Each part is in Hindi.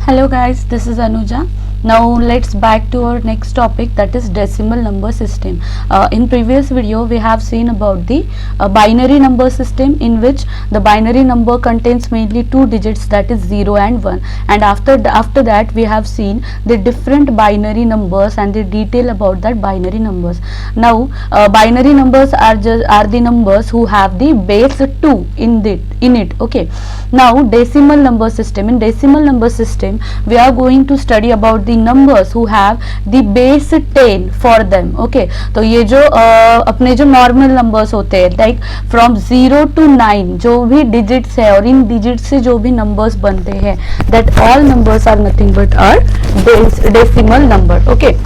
Hello guys, this is Anuja. Now let's back to our next topic, that is decimal number system. In previous video we have seen about the binary number system, in which the binary number contains mainly two digits, that is 0 and 1, and after that we have seen the different binary numbers and the detail about that binary numbers. Now binary numbers are the numbers who have the base 2 in it. Okay, now decimal number system. In decimal number system we are going to study about the numbers who have the base 10 for them. Okay, तो ये जो अपने जो नॉर्मल नंबर्स होते हैं, लाइक फ्रॉम 0 to 9 जो भी डिजिट्स है और इन डिजिट से जो भी नंबर्स बनते हैं, that all numbers are nothing but are decimal number. Okay,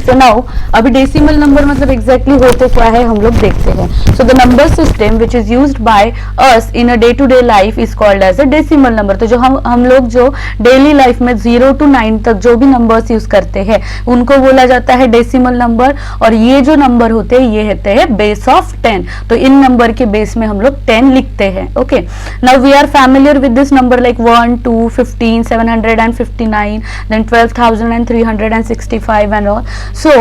तो नाउ अभी डेसिमल नंबर मतलब एग्जैक्टली होते क्या है हम लोग देखते हैं. So the number system which is used by us in a day to day life is called as a decimal number. तो जो हम लोग जो डेली लाइफ में 0 to 9 तक जो भी नंबर्स यूज करते हैं उनको बोला जाता है डेसिमल नंबर. और ये जो नंबर होते हैं ये होते हैं बेस ऑफ 10. तो इन नंबर के बेस में हम लोग 10 लिखते हैं. Okay, now we are familiar with this number like 1, 2, 15, 759, then 12,365 and all. So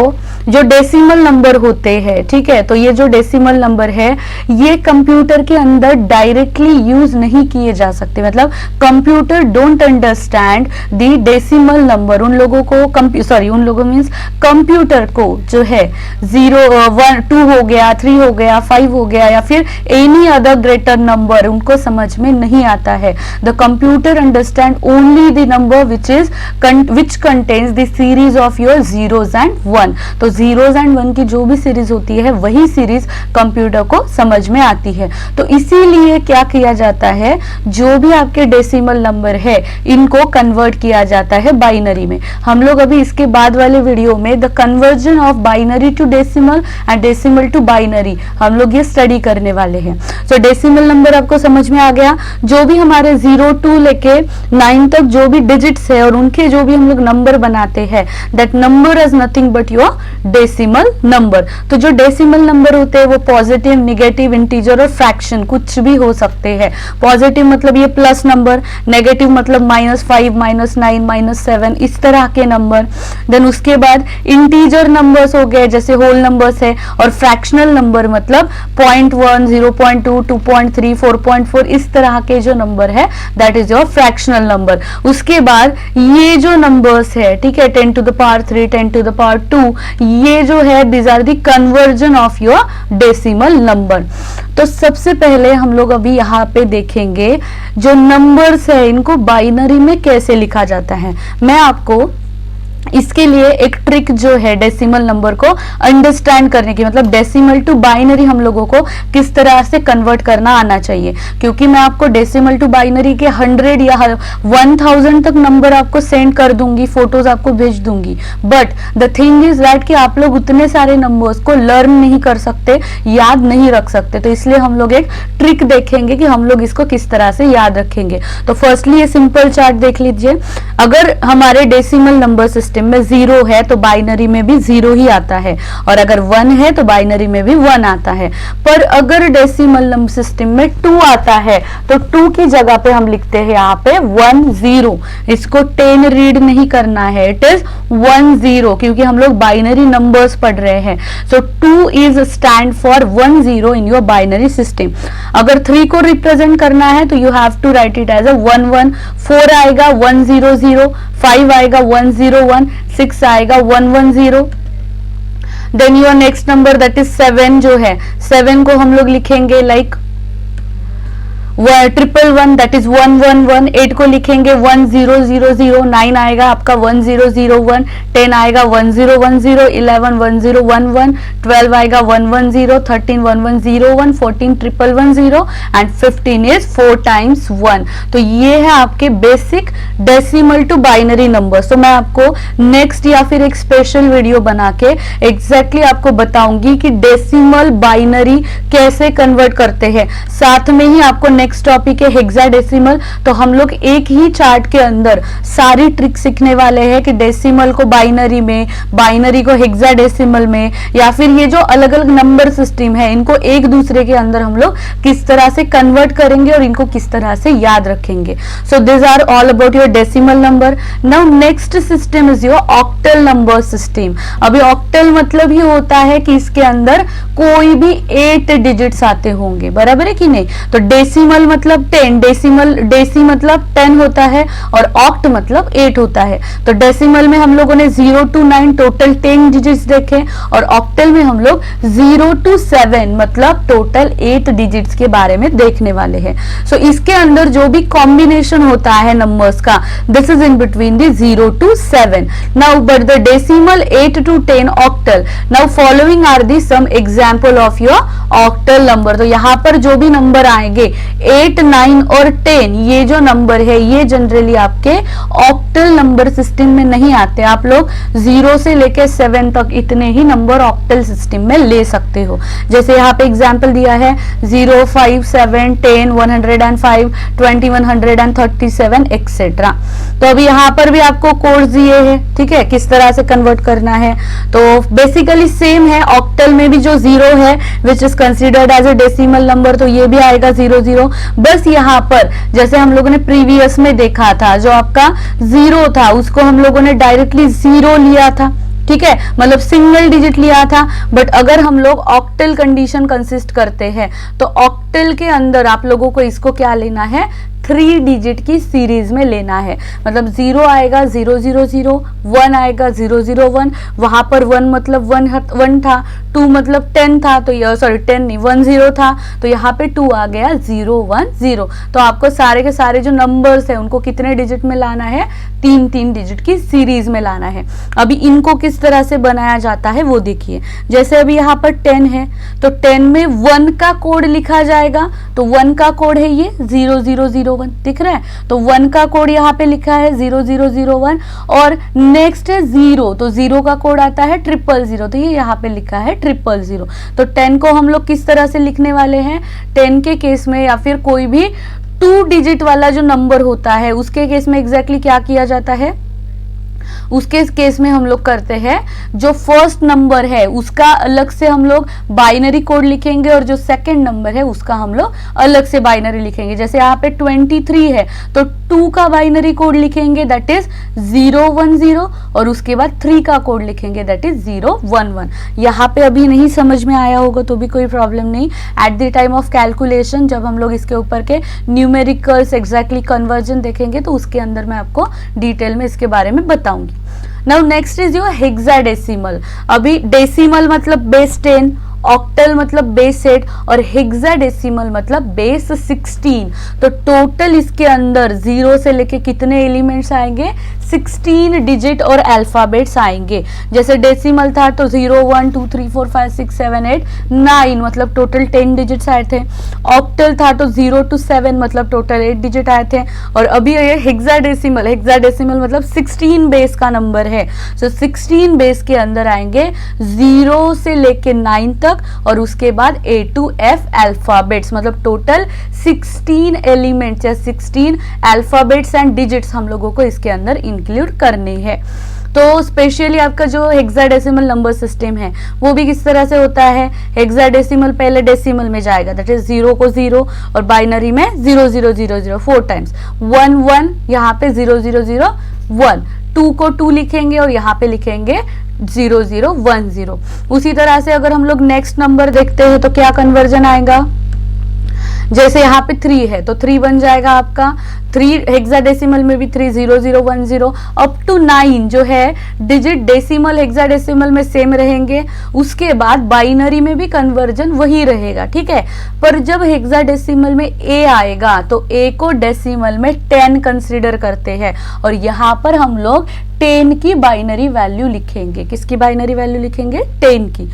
जो डेसिमल नंबर होते हैं, ठीक है, तो ये जो डेसिमल नंबर है ये कंप्यूटर के अंदर डायरेक्टली यूज नहीं किए जा सकते. मतलब computer don't understand the decimal number. उन लोगों मींस कंप्यूटर को जो है 0, 1, 2 हो गया, 3 हो गया, 5 हो गया या फिर एनी अदर ग्रेटर नंबर उनको समझ में नहीं आता है. The computer understand only the number which contains the series of your zeros and 1. तो जीरोज एंड 1 की जो भी सीरीज होती है वही सीरीज कंप्यूटर को समझ में आती है. तो इसीलिए क्या किया जाता है, जो भी आपके डेसिमल नंबर है इनको कन्वर्ट किया जाता है बाइनरी में. हम लोग अभी इसके बाद वाले वीडियो में the conversion of binary to decimal and decimal to binary हम लोग ये स्टडी करने वाले हैं. सो डेसिमल नंबर आपको समझ में आ गया. जो भी हमारे 0 to लेके 9 तक जो भी डिजिट्स है और उनके जो भी हम लोग नंबर बनाते हैं, that number is nothing but your decimal number. तो जो डेसिमल नंबर होते हैं वो पॉजिटिव, नेगेटिव, इंटीजर और फ्रैक्शन कुछ भी हो सकते हैं. पॉजिटिव मतलब ये प्लस नंबर, नेगेटिव मतलब -5, -9, -7 इस तरह के नंबर. देन उसके बाद इंटीजर नंबर्स हो गए जैसे होल नंबर्स है, और फ्रैक्शनल नंबर मतलब 0.1, 0.2, 2.3, 4.4 इस तरह के जो नंबर है that is your fractional number. उसके बाद ये जो नंबर्स है, ठीक है, 10 to the power 3, 10 to the power 2, ये जो है these are the conversion of your decimal number. तो सबसे पहले हम लोग अभी यहाँ पे देखेंगे जो नंबर्स है इनको बाइनरी में कैसे लिखा जाता है. मैं आपको इसके लिए एक ट्रिक जो है डेसिमल नंबर को अंडरस्टैंड करने की, मतलब डेसिमल टू बाइनरी हम लोगों को किस तरह से कन्वर्ट करना आना चाहिए. क्योंकि मैं आपको डेसिमल टू बाइनरी के 100 या 1000 तक नंबर आपको सेंड कर दूंगी, फोटोज आपको भेज दूंगी, but the thing is that कि आप लोग उतने सारे नंबर्स को लर्न नहीं कर सकते, याद नहीं रख सकते. तो इसलिए हम लोग एक ट्रिक देखेंगे कि हम लोग इसको किस तरह से याद रखेंगे. तो फर्स्टली ये सिंपल चार्ट देख लीजिए. अगर हमारे डेसिमल नंबर सिस्टम में 0 है तो बाइनरी में भी 0 ही आता है, और अगर 1 है तो बाइनरी में भी 1 आता है. पर अगर डेसिमल नंबर सिस्टम में 2 आता है तो 2 की जगह पे हम लिखते हैं यहाँ पे 1 0. इसको 10 रीड नहीं करना है, इट इज 1 0, क्योंकि हम लोग बाइनरी नंबर्स पढ़ रहे हैं. So 2 is stand for 1 0 in your binary system. अगर 3 को रिप्रेजेंट करना है तो you have to write it as a 1 1. 4 आएगा 1 0 0, 5 आएगा 1 0 1, 6 आएगा 1 1 0. Then your next number that is 7 जो है, 7 को हम लोग लिखेंगे लाइक 111, दैट इज 1 1 1. 8 को लिखेंगे 1 0 0 0. 9 आएगा आपका 1 0 0 1. 10 आएगा 1 0 1 0. 11 1 0 1 1. 12 आएगा 1 1 0. 13 1 1 0 1. 14 1 1 0 एंड 15 इज 4 times 1. तो ये है आपके basic decimal to binary number. तो मैं आपको नेक्स्ट या फिर एक स्पेशल वीडियो बना के एग्जैक्टली आपको बताऊंगी कि डेसिमल बाइनरी कैसे कन्वर्ट करते हैं. साथ में ही आपको नेक्स्ट टॉपिक है हेक्साडेसिमल। तो हम लोग एक ही चार्ट के अंदर सारी ट्रिक सीखने वाले हैं कि डेसिमल को बाइनरी में, बाइनरी को हेक्साडेसिमल में, या फिर ये जो अलग अलग नंबर सिस्टम है इनको एक दूसरे के अंदर हम लोग किस तरह से कन्वर्ट करेंगे और इनको किस तरह से याद रखेंगे। So this are all about your decimal number. Now next system is your octal number system. अभी ऑक्टल मतलब ही होता है कि इसके अंदर कोई भी 8 डिजिट्स आते होंगे, बराबर है कि नहीं। तो डेसिमल मतलब 10, डेसी मतलब 10 होता है और ऑक्ट मतलब 8 होता है। तो डेसिमल में हम लोगों ने 0 to 9 टोटल 10 डिजिट्स देखे और ऑक्टल में हम लोग 0 to 7 मतलब टोटल 8 डिजिट्स के बारे में देखने वाले हैं। सो इसके अंदर जो भी कॉम्बिनेशन होता है नंबर्स का, this is in between the 0 to 7। Now but the decimal 8 to 10 octal. Now following are the some example of your octal number. तो यहाँ पर जो भी नंबर आएंगे 8, 9 और 10, ये जो नंबर है ये जनरली आपके ऑक्टल नंबर सिस्टम में नहीं आते। आप लोग 0 से लेके 7 तक इतने ही नंबर ऑक्टल सिस्टम में ले सकते हो। जैसे यहाँ पे एग्जांपल दिया है 0, 5, 7, 10, 105, 20, 137 एक्सेट्रा। तो अभी यहाँ पर भी आपको कोड्स दिए हैं, ठीक है, किस तरह से कन्वर्ट करना है। तो बेसिकली सेम है, ऑक्टल में भी जो 0 है which is considered as a decimal number, तो ये भी आएगा 0, 0। बस यहाँ पर जैसे हम लोगों ने प्रीवियस में देखा था, जो आपका 0 था उसको हम लोगों ने डायरेक्टली 0 लिया था, ठीक है, मतलब सिंगल डिजिट लिया था। बट अगर हम लोग ऑक्टल कंडीशन कंसिस्ट करते हैं तो ऑक्टल के अंदर आप लोगों को इसको क्या लेना है, 3 डिजिट की सीरीज में लेना है। मतलब 0 आएगा 0, 0, 0, 1 आएगा 0, 0, 1, वहां पर 1 मतलब 1 था, 2 मतलब 10 था, तो ये सॉरी 10 नहीं 1 0 था, तो यहाँ पे 2 आ गया 0, 1, 0। तो आपको सारे के सारे जो नंबर्स है उनको कितने डिजिट में लाना है, 3 डिजिट की सीरीज में लाना है। अभी इनको किस तरह से बनाया जाता है वो देखिए। जैसे अभी यहाँ पर 10 है तो 10 में 1 का कोड लिखा जाएगा, तो 1 का कोड है ये 0, 0, 0, 1, दिख रहा है। तो 1 का कोड यहाँ पे लिखा है 0, 0, 0, 1 और नेक्स्ट है 0, तो 0 का कोड आता है 000, तो ये यहाँ पे लिखा है 000। तो 10 को हम लोग किस तरह से लिखने वाले हैं, 10 के केस में या फिर कोई भी 2 डिजिट वाला जो नंबर होता है उसके केस में एग्जैक्टली क्या किया जाता है, उसके केस में हम लोग करते हैं जो फर्स्ट नंबर है उसका अलग से हम लोग बाइनरी कोड लिखेंगे और जो सेकंड नंबर है उसका हम लोग अलग से बाइनरी लिखेंगे। जैसे यहाँ पे 23 है तो 2 का बाइनरी कोड लिखेंगे दैट इज 010 और उसके बाद 3 का कोड लिखेंगे दैट इज 011। यहाँ पे अभी नहीं समझ में आया होगा तो भी कोई प्रॉब्लम नहीं, at the time of calculation जब हम लोग इसके ऊपर के न्यूमेरिकल्स एग्जैक्टली कन्वर्जन देखेंगे तो उसके अंदर मैं आपको डिटेल में इसके बारे में बताऊंगी। Now next is your hexadecimal. अभी डेसिमल मतलब बेस 10, ऑक्टल मतलब बेस 8 और हेक्साडेसिमल मतलब बेस 16। तो टोटल इसके अंदर 0 से लेके कितने एलिमेंट्स आएंगे, 16 डिजिट और अल्फाबेट्स आएंगे। जैसे डेसिमल था तो 0, 1, 2, 3, 4, 5, 6, 7, 8, 9 मतलब टोटल 10 डिजिट्स आए थे। ऑक्टल था तो 0 to 7 मतलब टोटल 8 डिजिट आए थे। और अभी ये हेक्साडेसिमल मतलब 16 बेस का नंबर है। सो 16 बेस के अंदर आएंगे 0 से लेके 9 तक और उसके बाद A to F अल्फाबेट्स, मतलब टोटल 16 एलिमेंट्स या 16 अल्फाबेट्स एंड डिजिट्स हम लोगों को इसके अंदर इंक्लूड करने हैं। तो स्पेशली आपका जो हेक्साडेसिमल नंबर सिस्टम है वो भी किस तरह से होता है, हेक्साडेसिमल पहले डेसिमल में जाएगा दैट इज 0 को 0 और बाइनरी में 0, 0, 0, 0 4 टाइम्स, 1, 1 यहाँ पे 0, 0, 0, 1, 2 को 2 लिखेंगे और यहाँ पे लिखेंगे 0, 0, 1, 0। उसी तरह से अगर हम लोग नेक्स्ट नंबर देखते हैं तो क्या कन्वर्जन आएगा, जैसे यहाँ पे 3 है तो 3 बन जाएगा आपका 3, हेक्साडेसिमल में भी 3, 0, 0, 1, 0 अप टू 9 जो है डिजिट डेसिमल हेक्साडेसिमल में सेम रहेंगे। उसके बाद बाइनरी में भी कन्वर्जन वही रहेगा, ठीक है। पर जब हेक्साडेसिमल में A आएगा तो A को डेसिमल में 10 कंसीडर करते हैं और यहाँ पर हम लोग 10 की बाइनरी वैल्यू लिखेंगे। किसकी बाइनरी वैल्यू लिखेंगे? 10 की।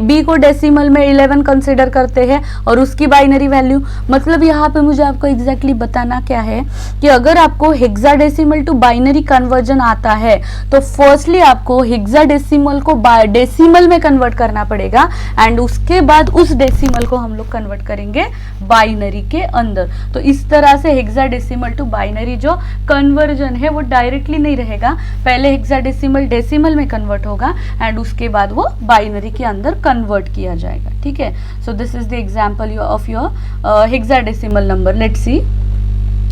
बी को डेसिमल में 11 कंसिडर करते हैं और उसकी बाइनरी वैल्यू, मतलब यहाँ पे मुझे आपको एग्जैक्टली बताना क्या है कि अगर आपको हेक्साडेसिमल टू बाइनरी कन्वर्जन आता है तो फर्स्टली आपको हेक्साडेसिमल को डेसिमल में कन्वर्ट करना पड़ेगा एंड उसके बाद उस डेसिमल को हम लोग कन्वर्ट करेंगे बाइनरी के अंदर। तो इस तरह से हेक्साडेसिमल टू बाइनरी जो कन्वर्जन है वो डायरेक्टली नहीं रहेगा, पहले हेक्साडेसिमल डेसिमल में कन्वर्ट होगा एंड उसके बाद वो बाइनरी के अंदर कन्वर्ट किया जाएगा। ठीक है, so this is the example of your hexadecimal number. Let's see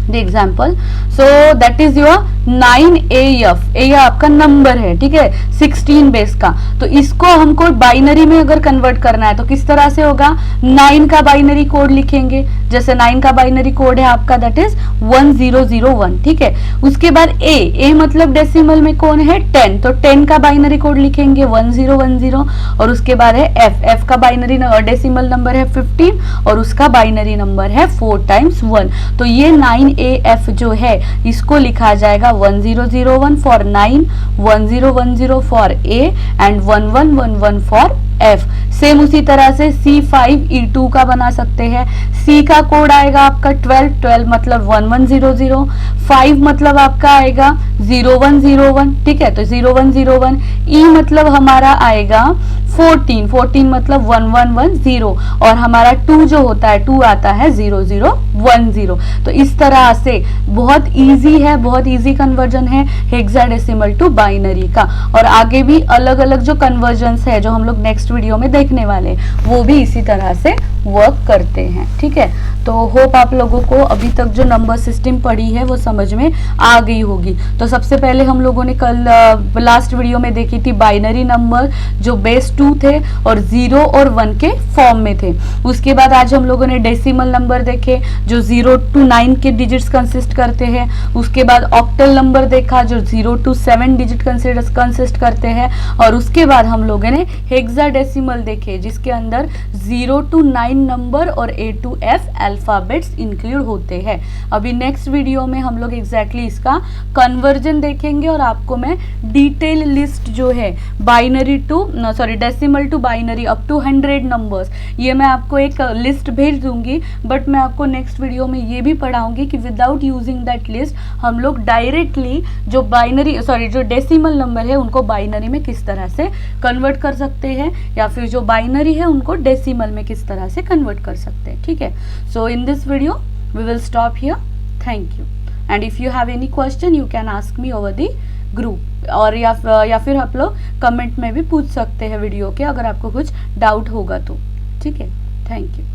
the example. So that is your 9AF। ये आपका नंबर है, ठीक है, 16 बेस का। तो इसको हमको बाइनरी में अगर कन्वर्ट करना है तो किस तरह से होगा? 9 का बाइनरी कोड लिखेंगे, जैसे 9 का बाइनरी कोड है आपका दैट इज 1001। ठीक है, उसके बाद ए मतलब डेसिमल में कौन है? 10, तो 10 का बाइनरी कोड लिखेंगे 1010 और उसके बाद है एफ का बाइनरी डेसिमल नंबर है 15 और उसका बाइनरी नंबर है 4 टाइम्स 1। तो ये 9AF जो है इसको लिखा जाएगा 1001 for 9, 1010 for A and 1111 for F। Same उसी तरह से C5E2 का बना सकते हैं। C का कोड आएगा आपका 12 मतलब 1100, 5 मतलब आपका आएगा 0101। ठीक है, तो 0101। E मतलब हमारा आएगा 14 मतलब 1110 और हमारा 2 जो होता है 2 आता है 0010। तो इस तरह से बहुत इजी है, बहुत इजी कन्वर्जन है हेक्साडेसिमल टू बाइनरी का। और आगे भी अलग अलग जो कन्वर्जन्स है जो हम लोग नेक्स्ट वीडियो में देखने वाले वो भी इसी तरह से वर्क करते हैं। ठीक है, तो होप आप लोगों को अभी तक जो नंबर सिस्टम पढ़ी है वो समझ में आ गई होगी। तो सबसे पहले हम लोगों ने कल लास्ट वीडियो में देखी थी बाइनरी नंबर जो बेस 2 थे और 0 और 1 के फॉर्म में थे। उसके बाद आज हम लोगों ने डेसिमल नंबर देखे जो 0 to 9 के डिजिट्स कंसिस्ट करते हैं। उसके बाद ऑक्टल नंबर देखा जो 0 to 7 डिजिट कंसिस्ट करते हैं और उसके बाद हम लोगों ने हेक्साडेसिमल देखे जिसके अंदर 0 to 9 नंबर और A to F alphabets include होते हैं। अभी नेक्स्ट वीडियो में हम लोग एग्जैक्टली इसका कन्वर्जन देखेंगे और आपको मैं डिटेल लिस्ट जो है binary to decimal to binary up to 100 numbers, ये मैं आपको एक लिस्ट भेज दूंगी। बट मैं आपको नेक्स्ट वीडियो में ये भी पढ़ाऊंगी कि विदाउट यूजिंग दैट लिस्ट हम लोग डायरेक्टली जो जो डेसिमल नंबर है उनको बाइनरी में किस तरह से कन्वर्ट कर सकते हैं या फिर जो बाइनरी है उनको डेसिमल में किस तरह से कन्वर्ट कर सकते हैं। ठीक है, so in this video we will stop here. Thank you and if you have any question you can ask me over the group और या फिर आप लोग कमेंट में भी पूछ सकते हैं वीडियो के अगर आपको कुछ डाउट होगा तो। ठीक है, थैंक यू।